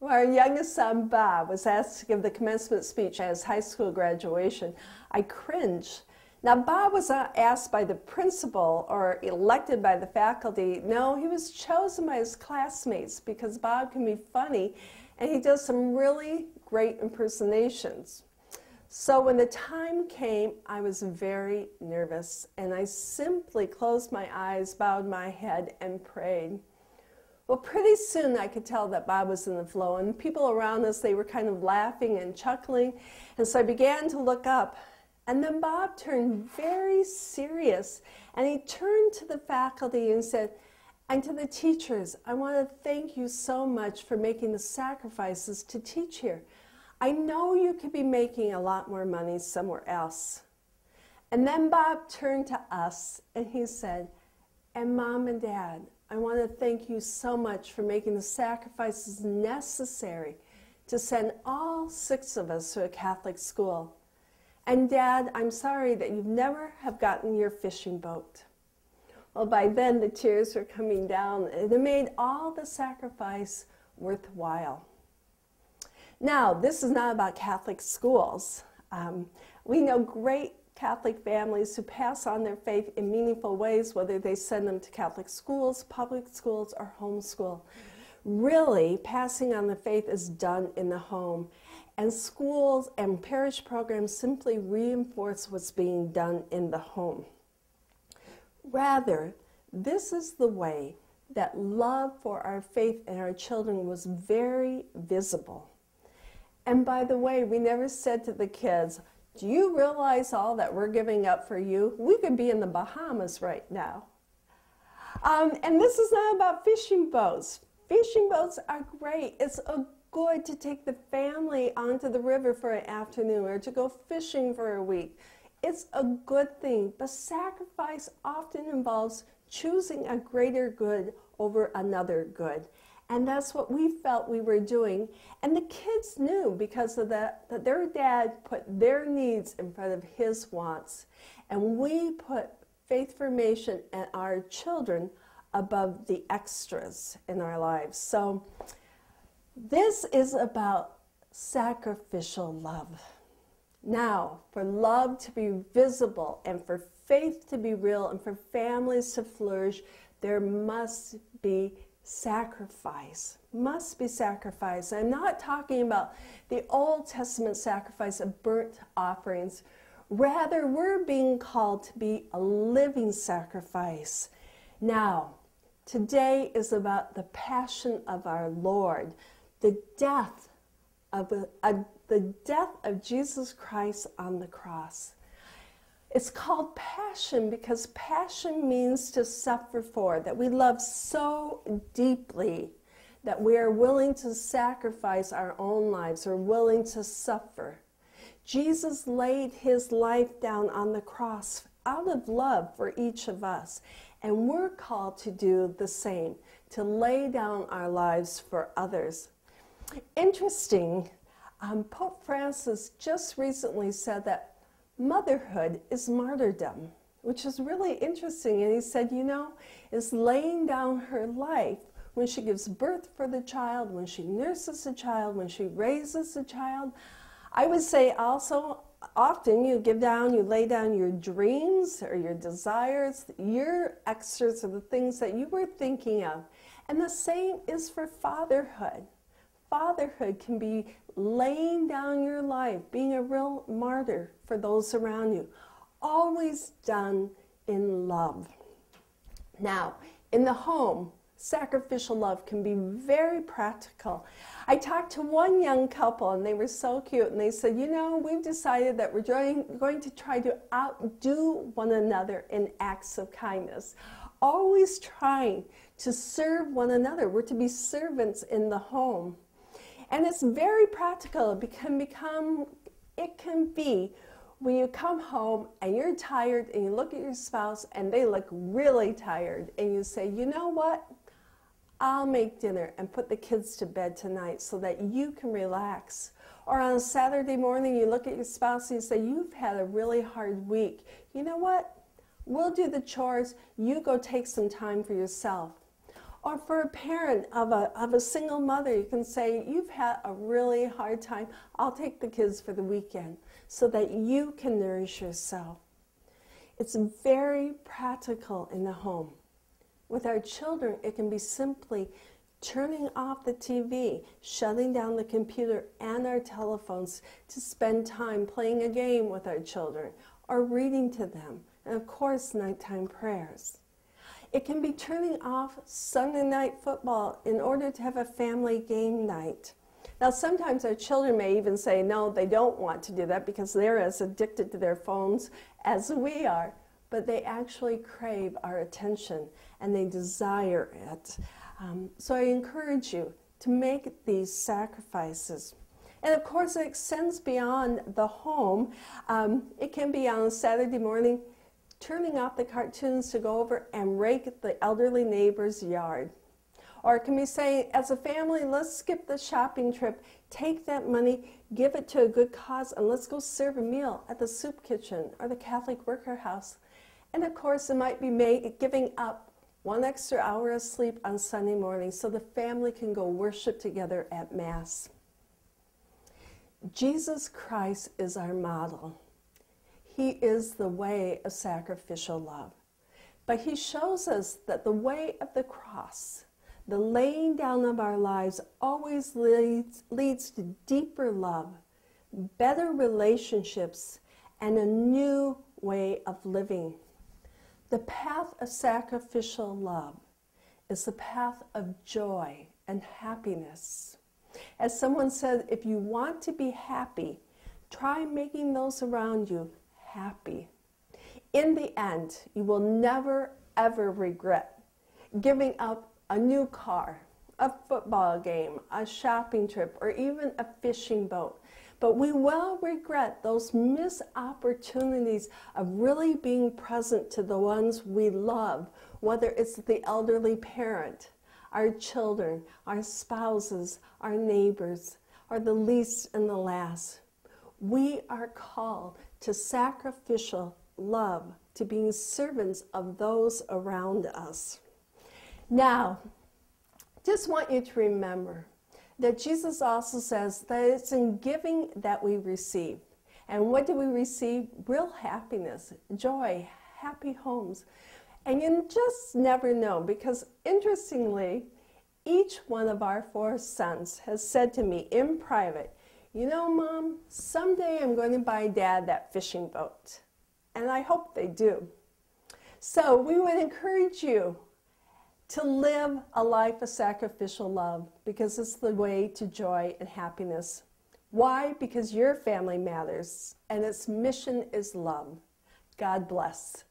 Our youngest son, Bob, was asked to give the commencement speech at his high school graduation. I cringed. Now, Bob was not asked by the principal or elected by the faculty. No, he was chosen by his classmates because Bob can be funny and he does some really great impersonations. So when the time came, I was very nervous and I simply closed my eyes, bowed my head, and prayed. Well, pretty soon I could tell that Bob was in the flow, and people around us, they were kind of laughing and chuckling, and so I began to look up. And then Bob turned very serious, and he turned to the faculty and said, and to the teachers, I want to thank you so much for making the sacrifices to teach here. I know you could be making a lot more money somewhere else. And then Bob turned to us, and he said, and Mom and Dad, I want to thank you so much for making the sacrifices necessary to send all 6 of us to a Catholic school. And Dad, I'm sorry that you've never have gotten your fishing boat. Well, by then the tears were coming down, and it made all the sacrifice worthwhile. Now, this is not about Catholic schools. We know great Catholic families who pass on their faith in meaningful ways, whether they send them to Catholic schools, public schools, or homeschool. Really, passing on the faith is done in the home. And schools and parish programs simply reinforce what's being done in the home. Rather, this is the way that love for our faith and our children was very visible. And by the way, we never said to the kids, do you realize all that we're giving up for you? We could be in the Bahamas right now. And this is not about fishing boats. Fishing boats are great. It's good to take the family onto the river for an afternoon or to go fishing for a week. It's a good thing, but sacrifice often involves choosing a greater good over another good. And that's what we felt we were doing. And the kids knew because of that their dad put their needs in front of his wants. And we put faith formation and our children above the extras in our lives. So this is about sacrificial love. Now, for love to be visible and for faith to be real and for families to flourish, there must be sacrifice. Must be sacrifice. I'm not talking about the Old Testament sacrifice of burnt offerings. Rather, we're being called to be a living sacrifice. Now, today is about the passion of our Lord, the death of Jesus Christ on the cross. It's called passion because passion means to suffer for, that we love so deeply that we are willing to sacrifice our own lives or willing to suffer. Jesus laid his life down on the cross out of love for each of us, and we're called to do the same, to lay down our lives for others. Interesting, Pope Francis just recently said that motherhood is martyrdom, which is really interesting. And he said, you know, it's laying down her life when she gives birth for the child, when she nurses the child, when she raises the child. I would say also, often you lay down your dreams or your desires, your extras of the things that you were thinking of. And the same is for fatherhood. Fatherhood can be laying down your life, being a real martyr for those around you, always done in love. Now, in the home, sacrificial love can be very practical. I talked to one young couple, and they were so cute, and they said, you know, we've decided that we're going to try to outdo one another in acts of kindness, always trying to serve one another. We're to be servants in the home. And it's very practical. It can be when you come home and you're tired and you look at your spouse and they look really tired and you say, you know what? I'll make dinner and put the kids to bed tonight so that you can relax. Or on a Saturday morning, you look at your spouse and you say, you've had a really hard week. You know what? We'll do the chores. You go take some time for yourself. Or for a parent of a single mother, you can say, you've had a really hard time. I'll take the kids for the weekend so that you can nourish yourself. It's very practical in the home. With our children, it can be simply turning off the TV, shutting down the computer and our telephones to spend time playing a game with our children or reading to them, and of course, nighttime prayers. It can be turning off Sunday night football in order to have a family game night. Now, sometimes our children may even say, no, they don't want to do that because they're as addicted to their phones as we are, but they actually crave our attention and they desire it. So I encourage you to make these sacrifices. And of course, it extends beyond the home. It can be on a Saturday morning, turning off the cartoons to go over and rake the elderly neighbor's yard. Or it can be saying, as a family, let's skip the shopping trip, take that money, give it to a good cause, and let's go serve a meal at the soup kitchen or the Catholic worker house. And of course, it might be giving up 1 extra hour of sleep on Sunday morning so the family can go worship together at Mass. Jesus Christ is our model. He is the way of sacrificial love. But he shows us that the way of the cross, the laying down of our lives, always leads to deeper love, better relationships, and a new way of living. The path of sacrificial love is the path of joy and happiness. As someone said, if you want to be happy, try making those around you happy. In the end, you will never, ever regret giving up a new car, a football game, a shopping trip, or even a fishing boat. But we will regret those missed opportunities of really being present to the ones we love, whether it's the elderly parent, our children, our spouses, our neighbors, or the least and the last. We are called to sacrificial love, to being servants of those around us. Now, just want you to remember that Jesus also says that it's in giving that we receive. And what do we receive? Real happiness, joy, happy homes. And you just never know, because interestingly, each one of our 4 sons has said to me in private, you know, Mom, someday I'm going to buy Dad that fishing boat. And I hope they do. So we would encourage you to live a life of sacrificial love, because it's the way to joy and happiness. Why? Because your family matters, and its mission is love. God bless.